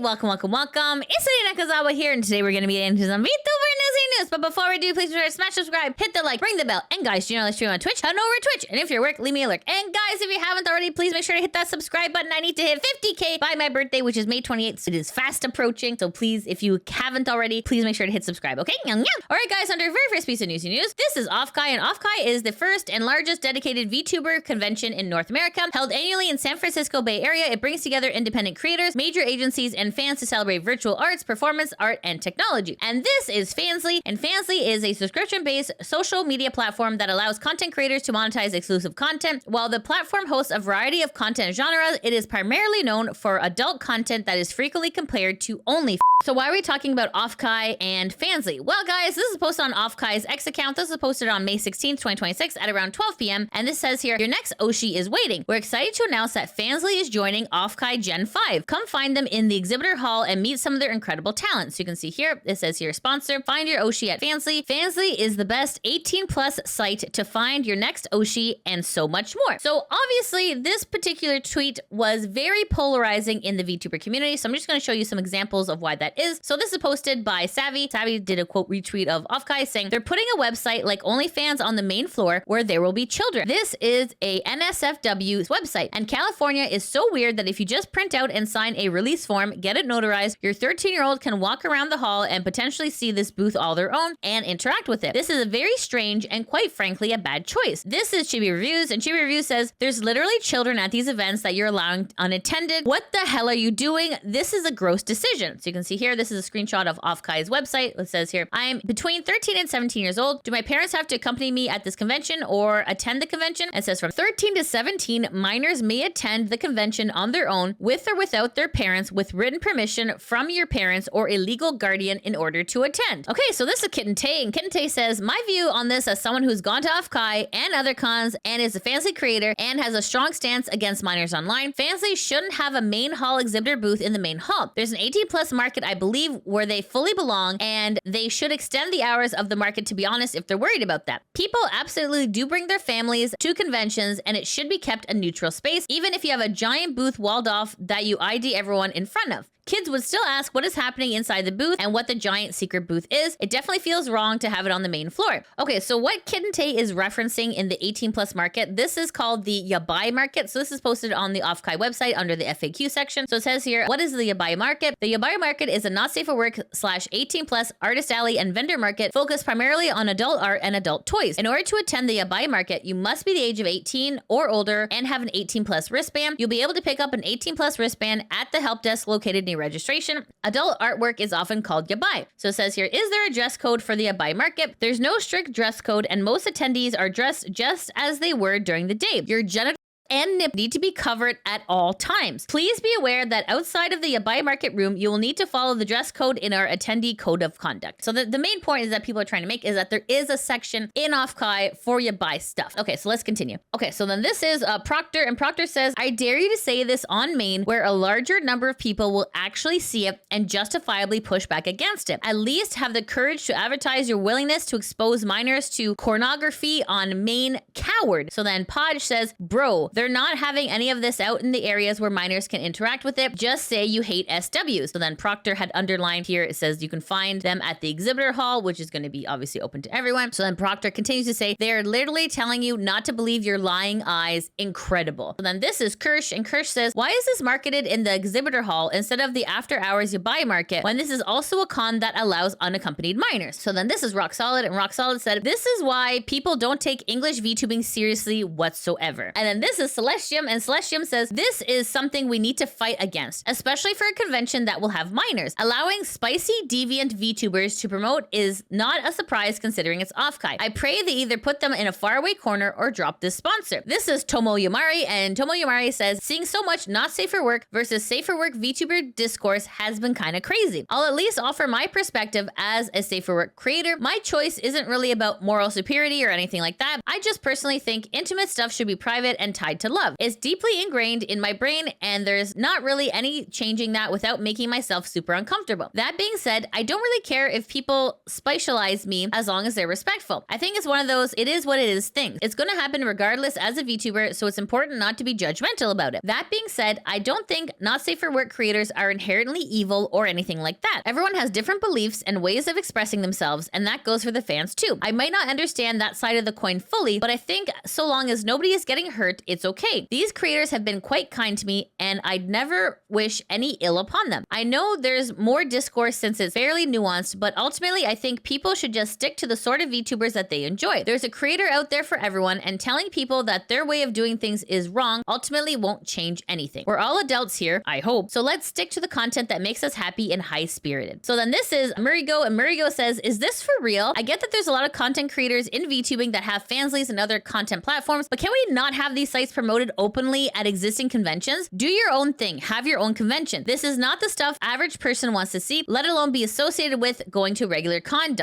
welcome. It's Lidia Nakazawa here, and today we're going to be getting into some VTuber Newsy news. But before we do, please remember to smash subscribe, hit the like, ring the bell, and guys, do you know I stream on Twitch? Head over to Twitch, and if you're at work, leave me a lurk. And guys, if you haven't already, please make sure to hit that subscribe button. I need to hit 50k by my birthday, which is May 28th. It is fast approaching, so please, if you haven't already, please make sure to hit subscribe, okay? All right, guys, under very first piece of Newsy news, this is Offkai, and Offkai is the first and largest dedicated VTuber convention in North America, held annually in San Francisco Bay Area. It brings together independent creators, major agencies, and fans to celebrate virtual arts, performance art, and technology. And this is Fansly, and Fansly is a subscription-based social media platform that allows content creators to monetize exclusive content. While the platform hosts a variety of content genres, it is primarily known for adult content that is frequently compared to only. So why are we talking about Offkai and Fansly? Well, guys, this is posted on Offkai's X account. This is posted on May 16th, 2026 at around 12 p.m. And this says here, your next Oshi is waiting. We're excited to announce that Fansly is joining Offkai Gen 5. Come find them in the exhibitor hall and meet some of their incredible talents. So you can see here, it says here, sponsor, find your Oshi at Fansly. Fansly is the best 18 plus site to find your next Oshi and so much more. So obviously this particular tweet was very polarizing in the VTuber community. So I'm just going to show you some examples of why that is. So this is posted by Savvy. Savvy did a quote retweet of Offkai saying, they're putting a website like OnlyFans on the main floor where there will be children. This is a NSFW website, and California is so weird that if you just print out and sign a release form, get it notarized, your 13-year-old can walk around the hall and potentially see this booth all their own and interact with it. This is a very strange and quite frankly a bad choice. This is Chibi Reviews, and Chibi Reviews says, there's literally children at these events that you're allowing unattended. What the hell are you doing? This is a gross decision. So you can see here, this is a screenshot of Offkai's website. It says here, I am between 13 and 17 years old. Do my parents have to accompany me at this convention or attend the convention? It says from 13 to 17, minors may attend the convention on their own with or without their parents with written permission from your parents or a legal guardian in order to attend. Okay, so this is Kitten Tay, and Kitten Tay says, my view on this as someone who's gone to Offkai and other cons and is a Fansly creator and has a strong stance against minors online, Fansly shouldn't have a main hall exhibitor booth in the main hall. There's an 18 plus market, I believe, where they fully belong, and they should extend the hours of the market, to be honest, if they're worried about that. People absolutely do bring their families to conventions, and it should be kept a neutral space, even if you have a giant booth walled off that you ID everyone in front of. Kids would still ask what is happening inside the booth and what the giant secret booth is. It definitely feels wrong to have it on the main floor. Okay, so what Kitten Tay is referencing in the 18 plus market, this is called the Yabai market. So this is posted on the Offkai website under the FAQ section. So it says here, what is the Yabai market? The Yabai market is a not safe for work / 18 plus artist alley and vendor market focused primarily on adult art and adult toys. In order to attend the Yabai market, you must be the age of 18 or older and have an 18 plus wristband. You'll be able to pick up an 18 plus wristband at the help desk located near registration. Adult artwork is often called yabai. So it says here, is there a dress code for the yabai market? There's no strict dress code, and most attendees are dressed just as they were during the day. Your genital and nip need to be covered at all times. Please be aware that outside of the yabai market room, you will need to follow the dress code in our attendee code of conduct. So the main point is that people are trying to make is that there is a section in Offkai for yabai stuff. Okay, so let's continue. Okay, so then this is Proctor, and Proctor says, I dare you to say this on main where a larger number of people will actually see it and justifiably push back against it. At least have the courage to advertise your willingness to expose minors to pornography on main, coward. So then Podge says, bro, they're not having any of this out in the areas where minors can interact with it. Just say you hate SWs. So then Proctor had underlined here, it says you can find them at the exhibitor hall, which is going to be obviously open to everyone. So then Proctor continues to say, they're literally telling you not to believe your lying eyes. Incredible. So then this is Kirsch, and Kirsch says, why is this marketed in the exhibitor hall instead of the after hours yabai market when this is also a con that allows unaccompanied minors? So then this is Rock Solid, and Rock Solid said, this is why people don't take English VTubing seriously whatsoever. And then this is Celestium, and Celestium says, this is something we need to fight against, especially for a convention that will have minors. Allowing spicy, deviant VTubers to promote is not a surprise considering it's Offkai. I pray they either put them in a faraway corner or drop this sponsor. This is Tomo Yamari, and Tomo Yamari says, seeing so much not safe for work versus safe for work VTuber discourse has been kind of crazy. I'll at least offer my perspective as a safe for work creator. My choice isn't really about moral superiority or anything like that. I just personally think intimate stuff should be private and tied tied to love. It's deeply ingrained in my brain, and there's not really any changing that without making myself super uncomfortable. That being said, I don't really care if people spatialize me as long as they're respectful. I think it's one of those it is what it is things. It's going to happen regardless as a VTuber, so it's important not to be judgmental about it. That being said, I don't think not safe for work creators are inherently evil or anything like that. Everyone has different beliefs and ways of expressing themselves, and that goes for the fans too. I might not understand that side of the coin fully, but I think so long as nobody is getting hurt, it's okay. These creators have been quite kind to me, and I'd never wish any ill upon them. I know there's more discourse since it's fairly nuanced, but ultimately I think people should just stick to the sort of VTubers that they enjoy. There's a creator out there for everyone, and telling people that their way of doing things is wrong ultimately won't change anything. We're all adults here, I hope, so let's stick to the content that makes us happy and high-spirited. So then this is Murigo, and Murigo says, is this for real? I get that there's a lot of content creators in VTubing that have fanslies and other content platforms, but can we not have these sites promoted openly at existing conventions? Do your own thing, have your own convention. This is not the stuff average person wants to see, let alone be associated with going to regular con ...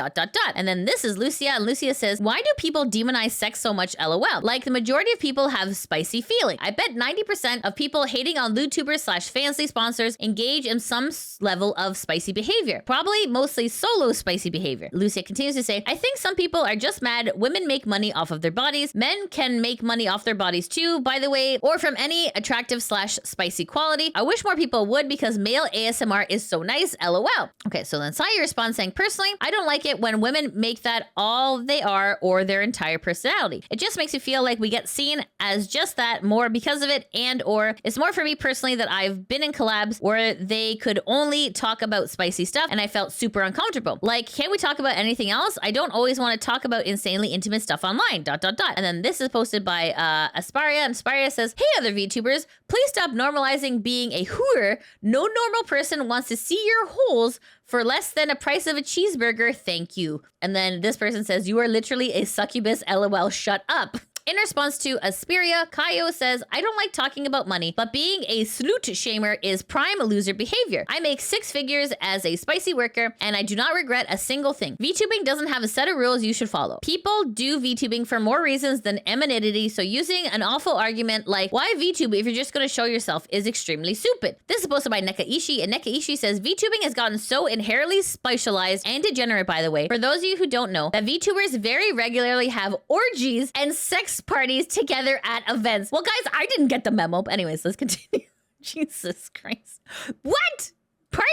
And then this is Lucia, and Lucia says, why do people demonize sex so much, lol? Like the majority of people have spicy feeling. I bet 90% of people hating on LidiaTubers/fansly sponsors engage in some level of spicy behavior. Probably mostly solo spicy behavior. Lucia continues to say, I think some people are just mad women make money off of their bodies. Men can make money off their bodies too, by the way, or from any attractive/spicy quality. I wish more people would because male ASMR is so nice, lol. Okay, so then Saya responds saying, personally, I don't like it when women make that all they are or their entire personality. It just makes me feel like we get seen as just that more because of it, and or it's more for me personally that I've been in collabs where they could only talk about spicy stuff and I felt super uncomfortable. Like, can't we talk about anything else? I don't always want to talk about insanely intimate stuff online, ... And then this is posted by Asparia, and Asparia says, hey other VTubers, please stop normalizing being a hooer. No normal person wants to see your holes for less than a price of a cheeseburger, thank you. And then this person says, you are literally a succubus, lol, shut up. In response to Asperia, Kaio says, I don't like talking about money, but being a snoot shamer is prime loser behavior. I make 6 figures as a spicy worker, and I do not regret a single thing. VTubing doesn't have a set of rules you should follow. People do VTubing for more reasons than amenity, so using an awful argument like, why VTube if you're just going to show yourself is extremely stupid. This is posted by Nekaishi, and Nekaishi says, VTubing has gotten so inherently spatialized and degenerate, by the way. For those of you who don't know, that VTubers very regularly have orgies and sex parties together at events. Well, guys, I didn't get the memo. But anyways, let's continue. Jesus Christ. What? Pardon?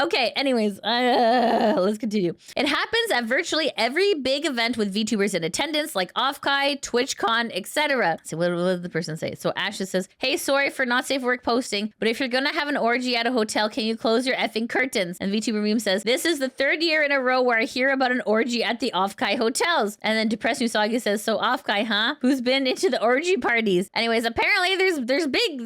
Okay, anyways, let's continue. It happens at virtually every big event with VTubers in attendance, like Offkai, TwitchCon, etc. So what did the person say? So Ashes says, hey, sorry for not safe work posting, but if you're gonna have an orgy at a hotel, can you close your effing curtains? And VTuber Meme says, this is the 3rd year in a row where I hear about an orgy at the Offkai hotels. And then Depressed Usagi says, so Offkai, huh? Who's been into the orgy parties? Anyways, apparently there's big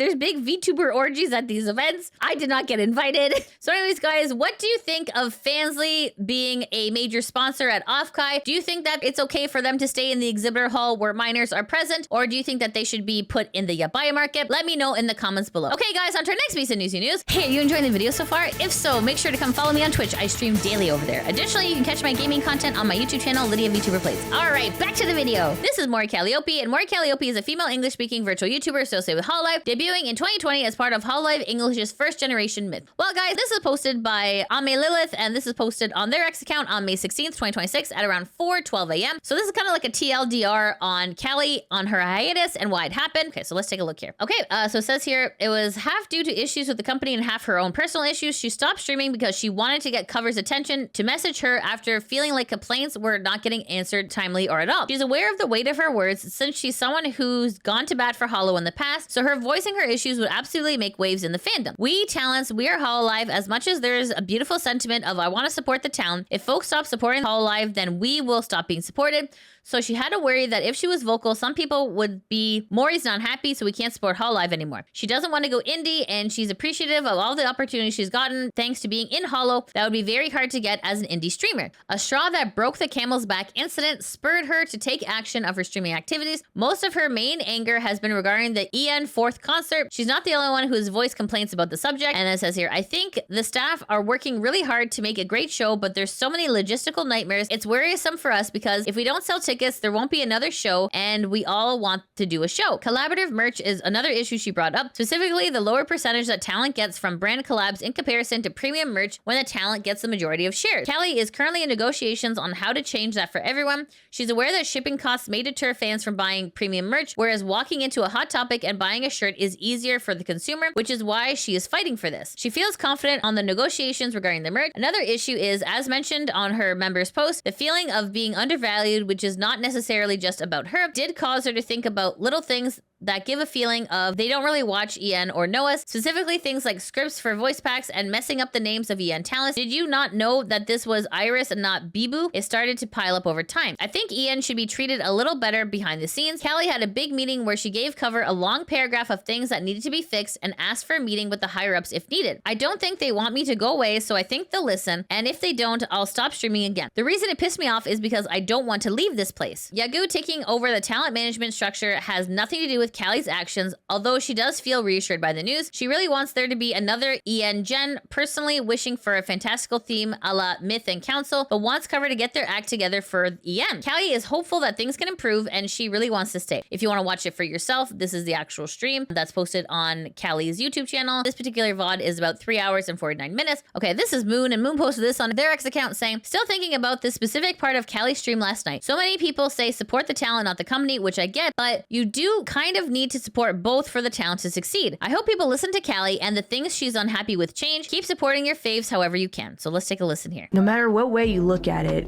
VTuber orgies at these events. I did not get invited. So anyways, guys, what do you think of Fansly being a major sponsor at Offkai? Do you think that it's okay for them to stay in the exhibitor hall where minors are present? Or do you think that they should be put in the Yabai market? Let me know in the comments below. Okay, guys, on to our next piece of Newsy News. Hey, are you enjoying the video so far? If so, make sure to come follow me on Twitch. I stream daily over there. Additionally, you can catch my gaming content on my YouTube channel, LidiaVtuber Plays. All right, back to the video. This is Mori Calliope, and Mori Calliope is a female English-speaking virtual YouTuber associated with Hololive, debuting in 2020 as part of Hololive English's first-generation myth. Well, guys, this is posted by Ame Lilith, and this is posted on their X account on May 16th, 2026 at around 4:12 a.m. So this is kind of like a TLDR on Calli on her hiatus and why it happened. Okay, so let's take a look here. Okay, so it says here, it was half due to issues with the company and half her own personal issues. She stopped streaming because she wanted to get Cover's attention to message her after feeling like complaints were not getting answered timely or at all. She's aware of the weight of her words since she's someone who's gone to bat for Hollow in the past, so her voicing her issues would absolutely make waves in the fandom. We talents, we are Hololive. As much as there's a beautiful sentiment of I want to support the town, if folks stop supporting Hololive, then we will stop being supported. So she had to worry that if she was vocal, some people would be, Mori's not happy, so we can't support Hololive anymore. She doesn't want to go indie, and she's appreciative of all the opportunities she's gotten thanks to being in Hollow. That would be very hard to get as an indie streamer. A straw that broke the camel's back incident spurred her to take action of her streaming activities. Most of her main anger has been regarding the EN 4th concert. She's not the only one whose voice complains about the subject. And it says here, I think the staff are working really hard to make a great show, but there's so many logistical nightmares. It's worrisome for us because if we don't sell tickets, there won't be another show, and we all want to do a show. Collaborative merch is another issue she brought up, specifically the lower percentage that talent gets from brand collabs in comparison to premium merch when the talent gets the majority of shares. Calli is currently in negotiations on how to change that for everyone. She's aware that shipping costs may deter fans from buying premium merch, whereas walking into a Hot Topic and buying a shirt is easier for the consumer, which is why she is fighting for this. She feels confident on the negotiations regarding the merch. Another issue is, as mentioned on her members post, the feeling of being undervalued, which is not necessarily just about her, did cause her to think about little things that give a feeling of they don't really watch EN or know us, specifically things like scripts for voice packs and messing up the names of EN talents. Did you not know that this was Iris and not Bibu? It started to pile up over time. I think EN should be treated a little better behind the scenes. Calli had a big meeting where she gave cover a long paragraph of things that needed to be fixed and asked for a meeting with the higher ups if needed. I don't think they want me to go away, so I think they'll listen, and if they don't, I'll stop streaming again. The reason it pissed me off is because I don't want to leave this place. Yagu taking over the talent management structure has nothing to do with Calli's actions, although she does feel reassured by the news. She really wants there to be another EN Gen, personally wishing for a fantastical theme a la Myth and Council, but wants cover to get their act together for EN. Calli is hopeful that things can improve, and she really wants to stay. If you want to watch it for yourself, this is the actual stream that's posted on Calli's YouTube channel. This particular VOD is about 3 hours and 49 minutes. Okay, this is Moon, and Moon posted this on their X account saying, still thinking about this specific part of Calli's stream last night. So many people say support the talent, not the company, which I get, but you do kind of need to support both for the talent to succeed. I hope people listen to Calli and the things she's unhappy with change. Keep supporting your faves however you can. So let's take a listen here. No matter what way you look at it,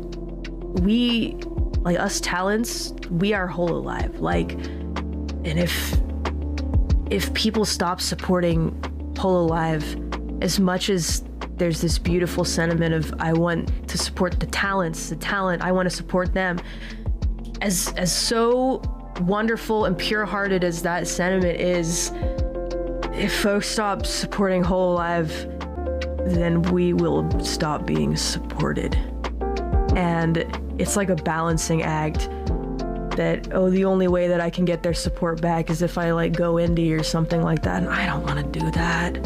we, like us talents, we are Hololive. Like, and if people stop supporting Hololive, as much as there's this beautiful sentiment of I want to support the talent, I want to support them, as so wonderful and pure-hearted as that sentiment is, if folks stop supporting Hololive, then we will stop being supported. And it's like a balancing act that, oh, the only way that I can get their support back is if I like go indie or something like that, and I don't want to do that.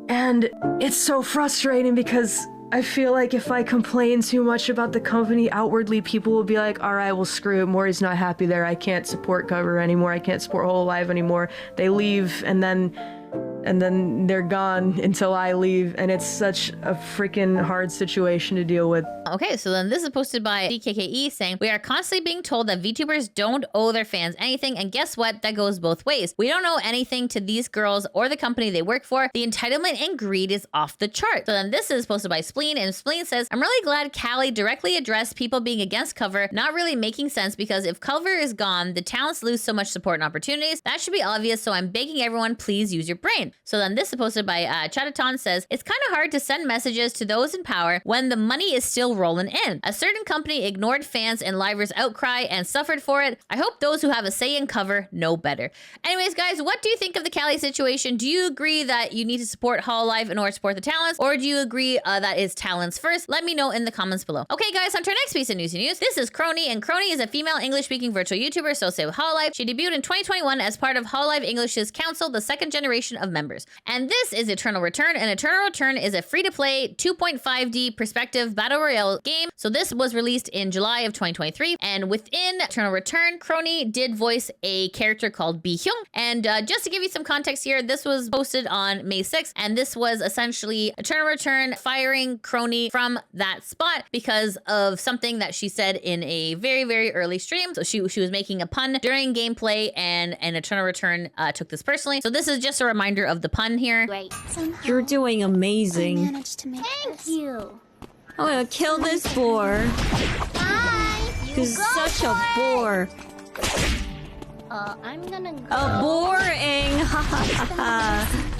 And it's so frustrating because I feel like if I complain too much about the company outwardly, people will be like, all right, well, screw it. Mori's not happy there. I can't support cover anymore. I can't support Hololive anymore. They leave, and then they're gone until I leave, and it's such a freaking hard situation to deal with. Okay, so then this is posted by DKKE saying, we are constantly being told that VTubers don't owe their fans anything, and guess what? That goes both ways. We don't owe anything to these girls or the company they work for. The entitlement and greed is off the chart. So then this is posted by Spleen, and Spleen says, I'm really glad Calli directly addressed people being against cover not really making sense, because if cover is gone, the talents lose so much support and opportunities. That should be obvious, so I'm begging everyone, please use your brain. So then this is posted by Chataton says, it's kind of hard to send messages to those in power when the money is still rolling in. A certain company ignored fans and livers' outcry and suffered for it. I hope those who have a say in cover know better. Anyways, guys, what do you think of the Calli situation? Do you agree that you need to support Hololive in order to support the talents? Or do you agree that it's talents first? Let me know in the comments below. Okay, guys, on to our next piece of Newsy News. This is Kronii, and Kronii is a female English-speaking virtual YouTuber associated with Hololive. She debuted in 2021 as part of Hololive English's Council, the second generation of members. And this is Eternal Return, and Eternal Return is a free-to-play 2.5D perspective battle royale game. So this was released in July of 2023, and within Eternal Return, Kronii did voice a character called Bi-hyung. And just to give you some context here, this was posted on May 6th, and this was essentially Eternal Return firing Kronii from that spot because of something that she said in a very, very early stream. So she was making a pun during gameplay, and Eternal Return took this personally. So this is just a reminder of the pun here. Great. You're doing amazing. I managed to make Thank you. I'm gonna kill this boar. Bye. He's such a bore. I'm gonna go. Boring. Ha ha ha ha.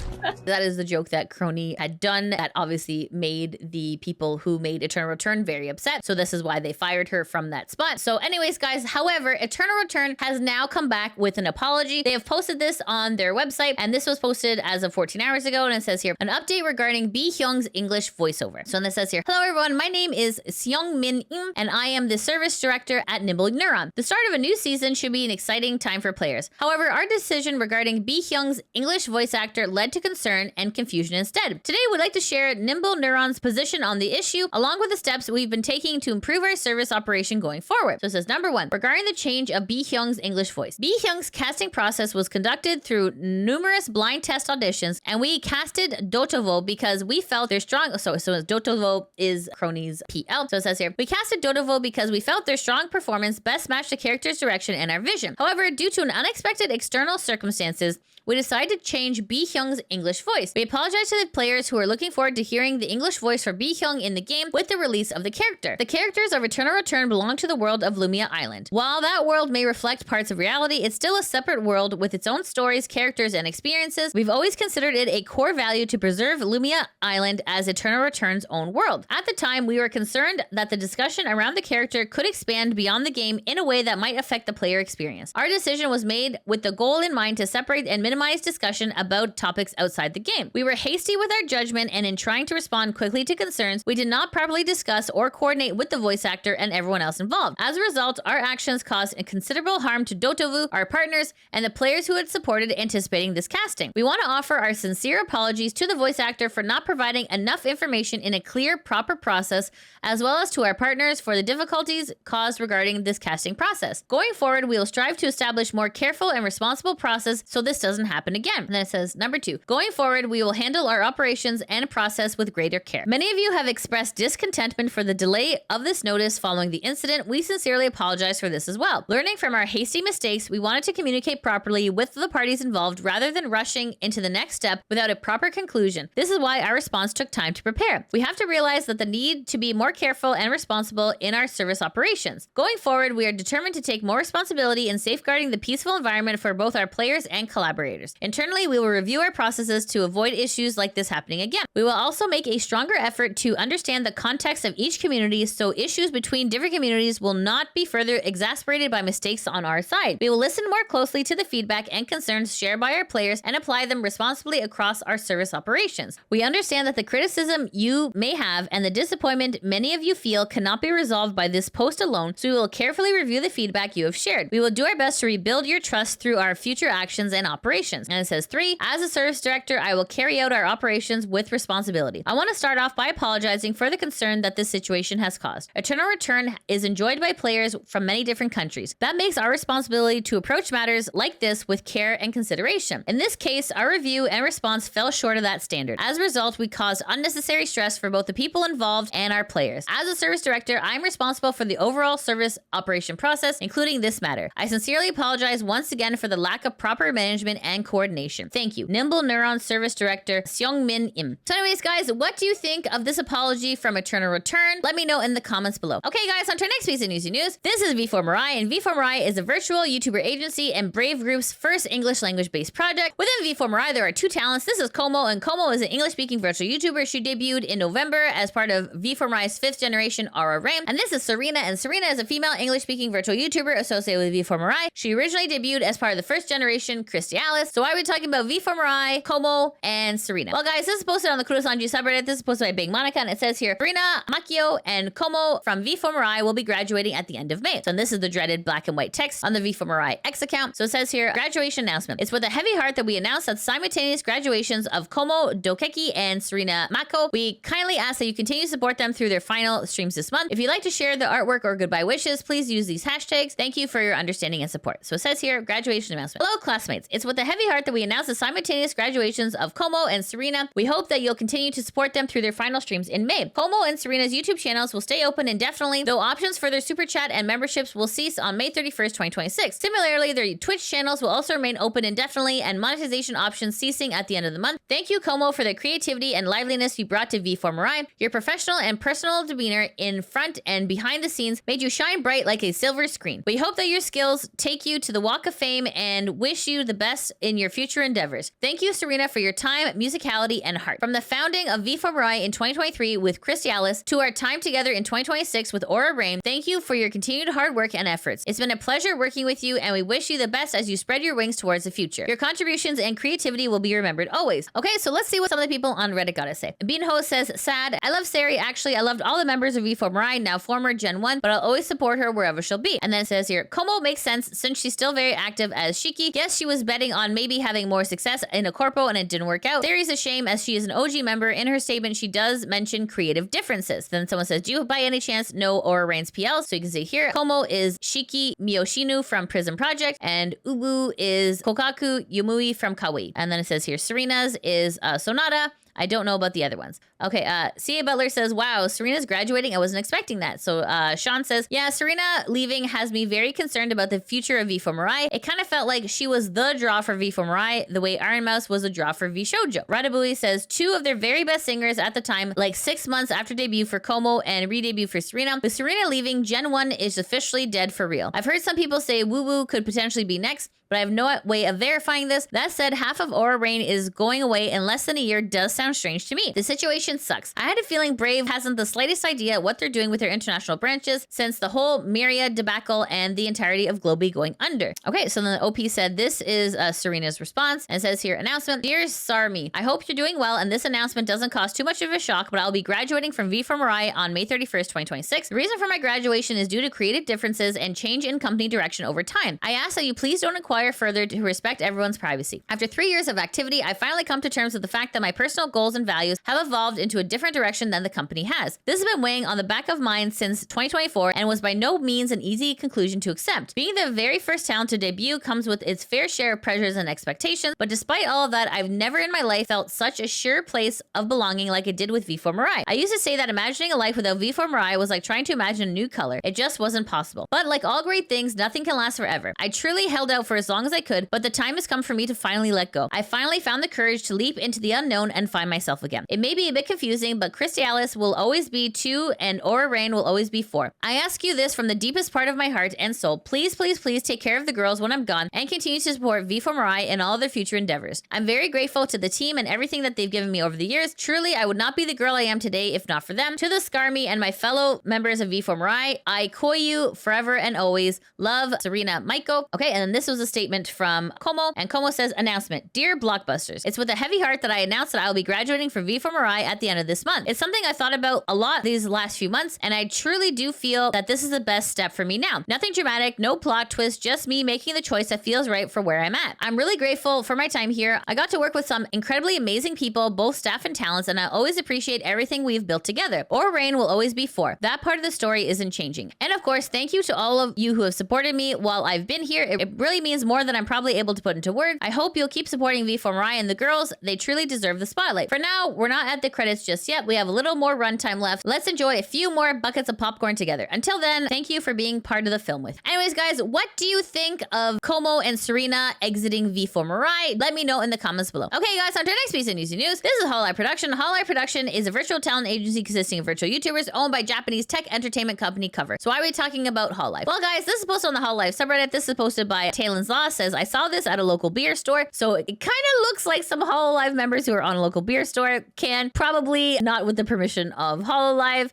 That is the joke that Kronii had done that obviously made the people who made Eternal Return very upset. So this is why they fired her from that spot. So anyways, guys, however, Eternal Return has now come back with an apology. They have posted this on their website, and this was posted as of 14 hours ago. And it says here, an update regarding Bi-hyung's English voiceover. So this says here, hello everyone, my name is Seong Min Im, and I am the service director at Nimble Neuron. The start of a new season should be an exciting time for players. However, our decision regarding Bi-hyung's English voice actor led to concern and confusion instead. Today, we'd like to share Nimble Neuron's position on the issue, along with the steps we've been taking to improve our service operation going forward. So it says, number 1, regarding the change of Bi Hyung's English voice. Bi Hyung's casting process was conducted through numerous blind test auditions, and we casted Dotovo because we felt their strong, so Dotovo is Kronii's PL. So it says here, we casted Dotovo because we felt their strong performance best matched the character's direction and our vision. However, due to an unexpected external circumstances, we decided to change Bi Hyung's English voice. We apologize to the players who are looking forward to hearing the English voice for Bi Hyung in the game with the release of the character. The characters of Eternal Return belong to the world of Lumia Island. While that world may reflect parts of reality, it's still a separate world with its own stories, characters, and experiences. We've always considered it a core value to preserve Lumia Island as Eternal Return's own world. At the time, we were concerned that the discussion around the character could expand beyond the game in a way that might affect the player experience. Our decision was made with the goal in mind to separate and minimize discussion about topics outside the game. We were hasty with our judgment, and in trying to respond quickly to concerns, we did not properly discuss or coordinate with the voice actor and everyone else involved. As a result, our actions caused considerable harm to Dotovu, our partners, and the players who had supported anticipating this casting. We want to offer our sincere apologies to the voice actor for not providing enough information in a clear, proper process, as well as to our partners for the difficulties caused regarding this casting process. Going forward, we will strive to establish more careful and responsible process so this doesn't happen again. And then it says, number 2, going forward, we will handle our operations and process with greater care. Many of you have expressed discontentment for the delay of this notice following the incident. We sincerely apologize for this as well. Learning from our hasty mistakes, we wanted to communicate properly with the parties involved rather than rushing into the next step without a proper conclusion. This is why our response took time to prepare. We have to realize that the need to be more careful and responsible in our service operations. Going forward, we are determined to take more responsibility in safeguarding the peaceful environment for both our players and collaborators. Internally, we will review our processes to avoid issues like this happening again. We will also make a stronger effort to understand the context of each community so issues between different communities will not be further exacerbated by mistakes on our side. We will listen more closely to the feedback and concerns shared by our players and apply them responsibly across our service operations. We understand that the criticism you may have and the disappointment many of you feel cannot be resolved by this post alone, so we will carefully review the feedback you have shared. We will do our best to rebuild your trust through our future actions and operations. And it says 3, as a service director, I will carry out our operations with responsibility. I want to start off by apologizing for the concern that this situation has caused. Eternal Return is enjoyed by players from many different countries. That makes our responsibility to approach matters like this with care and consideration. In this case, our review and response fell short of that standard. As a result, we caused unnecessary stress for both the people involved and our players. As a service director, I'm responsible for the overall service operation process, including this matter. I sincerely apologize once again for the lack of proper management and coordination. Thank you. Nimble Neuron Service Director Seongmin Im. So anyways, guys, what do you think of this apology from Eternal Return? Let me know in the comments below. Okay, guys, on to our next piece of Newsy News. This is V4 Mori, and V4 Mori is a virtual YouTuber agency and Brave Group's first English language-based project. Within V4 Mori, there are 2 talents. This is Como, and Como is an English-speaking virtual YouTuber. She debuted in November as part of V4 Mori's 5th generation Aura Ram. And this is Serena, and Serena is a female English-speaking virtual YouTuber associated with V4 Mori. She originally debuted as part of the 1st generation Christialis. So why are we talking about V4 Mori, Como, and Serena? Well, guys, this is posted on the Kurosanji subreddit. This is posted by Big Monica, and it says here, Serena, Makio, and Como from V4 Mori will be graduating at the end of May. So this is the dreaded black and white text on the V4 Mori X account. So it says here, graduation announcement. It's with a heavy heart that we announce that simultaneous graduations of Como, Dokeki, and Serena Mako. We kindly ask that you continue to support them through their final streams this month. If you'd like to share the artwork or goodbye wishes, please use these hashtags. Thank you for your understanding and support. So it says here, graduation announcement. Hello, classmates. It's with a heavy heart that we announce the simultaneous graduations of Como and Serena. We hope that you'll continue to support them through their final streams in May. Como and Serena's YouTube channels will stay open indefinitely, though options for their super chat and memberships will cease on May 31st, 2026. Similarly, their Twitch channels will also remain open indefinitely and monetization options ceasing at the end of the month. Thank you, Como, for the creativity and liveliness you brought to V4 Mori. Your professional and personal demeanor in front and behind the scenes made you shine bright like a silver screen. We hope that your skills take you to the Walk of Fame and wish you the best in your future endeavors. Thank you, Serena, for your time, musicality, and heart. From the founding of V4 Mori in 2023 with Christialis to our time together in 2026 with Aura Rain, thank you for your continued hard work and efforts. It's been a pleasure working with you, and we wish you the best as you spread your wings towards the future. Your contributions and creativity will be remembered always. Okay, so let's see what some of the people on Reddit gotta say. Beanho says, sad. I love Sari. Actually, I loved all the members of V4 Mori, now former Gen 1, but I'll always support her wherever she'll be. And then it says here, Como makes sense since she's still very active as Shiki. Yes, she was betting on on maybe having more success in a corpo and it didn't work out. Theory's a shame as she is an OG member. In her statement, she does mention creative differences. Then someone says, do you by any chance know Aura Reign's PL? So you can see here, Como is Shiki Miyoshinu from Prism Project, and Ubu is Kokaku Yumui from Kawaii. And then it says here, Serena's is Sonata. I don't know about the other ones. Okay, C.A. Butler says, wow, Serena's graduating. I wasn't expecting that. So Sean says, yeah, Serena leaving has me very concerned about the future of V4 Mirai. It kind of felt like she was the draw for V4 Mirai, the way Iron Mouse was a draw for V Shoujo. Radabui says, two of their very best singers at the time, like 6 months after debut for Como and re-debut for Serena. With Serena leaving, Gen 1 is officially dead for real. I've heard some people say Woo Woo could potentially be next, but I have no way of verifying this. That said, half of Aura Reign is going away in less than a year does sound strange to me. The situation sucks. I had a feeling Brave hasn't the slightest idea what they're doing with their international branches since the whole Myriad debacle and the entirety of Globee going under. Okay, so then the OP said this is Serena's response, and it says here, announcement, Dear Sarmi, I hope you're doing well and this announcement doesn't cause too much of a shock, but I'll be graduating from V4 Mirai on May 31st, 2026. The reason for my graduation is due to creative differences and change in company direction over time. I ask that you please don't inquire further to respect everyone's privacy. After 3 years of activity, I finally come to terms with the fact that my personal goals and values have evolved into a different direction than the company has. This has been weighing on the back of mind since 2024 and was by no means an easy conclusion to accept. Being the very first talent to debut comes with its fair share of pressures and expectations, but despite all of that, I've never in my life felt such a sure place of belonging like it did with V4 Mirai. I used to say that imagining a life without V4 Mirai was like trying to imagine a new color. It just wasn't possible. But like all great things, nothing can last forever. I truly held out for as long as I could, but the time has come for me to finally let go. I finally found the courage to leap into the unknown and find myself again. It may be a bit confusing, but Crystallis will always be 2 and Aura Reign will always be 4. I ask you this from the deepest part of my heart and soul. Please, please, please take care of the girls when I'm gone and continue to support V4 Mirai in all their future endeavors. I'm very grateful to the team and everything that they've given me over the years. Truly, I would not be the girl I am today if not for them. To the Skarmy and my fellow members of V4 Mirai, I koi you forever and always. Love, Serena Maiko. Okay, and then this was a statement from Como, and Como says, announcement, Dear Blockbusters, it's with a heavy heart that I announced that I will be graduating from V4 Mirai at the end of this month. It's something I thought about a lot these last few months, and I truly do feel that this is the best step for me now. Nothing dramatic, no plot twist, just me making the choice that feels right for where I'm at. I'm really grateful for my time here. I got to work with some incredibly amazing people, both staff and talents, and I always appreciate everything we've built together. Aura Reign will always be 4. That part of the story isn't changing. And of course, thank you to all of you who have supported me while I've been here. It really means more than I'm probably able to put into words. I hope you'll keep supporting V4 Mirai and the girls. They truly deserve the spotlight. For now, we're not at the credits just yet. We have a little more runtime left. Let's enjoy a few more buckets of popcorn together. Until then, thank you for being part of the film with. Anyways, guys, what do you think of Como and Serena exiting V4 Mirai? Let me know in the comments below. Okay, guys, on to the next piece of Newsy News. This is Hololive Production. Hololive Production is a virtual talent agency consisting of virtual YouTubers owned by Japanese tech entertainment company Cover. So why are we talking about Hololive? Well, guys, this is posted on the Hololive subreddit. This is posted by Taylon's Law. Says, I saw this at a local beer store. So it kind of looks like some Hololive members who are on a local beer store can, probably not with the permission of Hololive.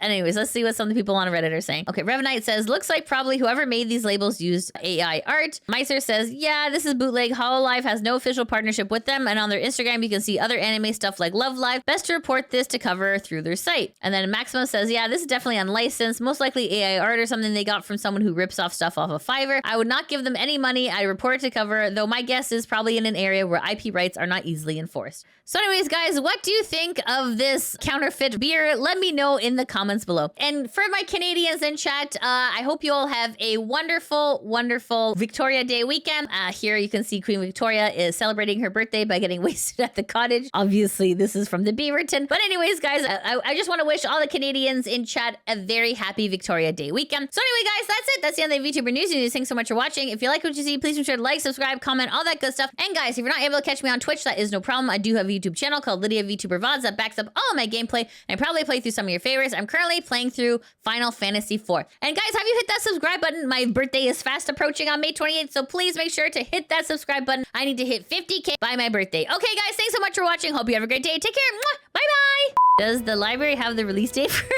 Anyways, let's see what some of the people on Reddit are saying. Okay, Revenite says, looks like probably whoever made these labels used AI art. Meiser says, yeah, this is bootleg. Hololive has no official partnership with them, and on their Instagram you can see other anime stuff like Love Live. Best to report this to Cover through their site. And then Maximo says, yeah, this is definitely unlicensed, most likely AI art or something they got from someone who rips off stuff off of Fiverr. I would not give them any money. I report it to Cover, though my guess is probably in an area where IP rights are not easily enforced. So anyways, guys, what do you think of this counterfeit beer? Let me know in the comments below. And for my Canadians in chat, I hope you all have a wonderful, wonderful Victoria Day weekend. Here you can see Queen Victoria is celebrating her birthday by getting wasted at the cottage. Obviously, this is from the Beaverton. But anyways, guys, I just want to wish all the Canadians in chat a very happy Victoria Day weekend. So anyway, guys, that's it. That's the end of the VTuber Newsy. Thanks so much for watching. If you like what you see, please be sure to like, subscribe, comment, all that good stuff. And guys, if you're not able to catch me on Twitch, that is no problem. I do have a YouTube channel called LidiaVtuber VODs that backs up all of my gameplay, and I probably play through some of your favorites. I'm currently playing through Final Fantasy IV. And guys, have you hit that subscribe button? My birthday is fast approaching on May 28th, so please make sure to hit that subscribe button. I need to hit 50K by my birthday. Okay, guys, thanks so much for watching. Hope you have a great day. Take care. Mwah! Bye-bye. Does the library have the release date for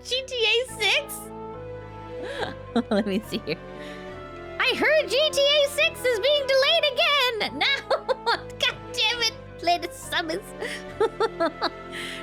GTA 6? Let me see here. I heard GTA 6 is being delayed again. No, God damn it. Play the summons.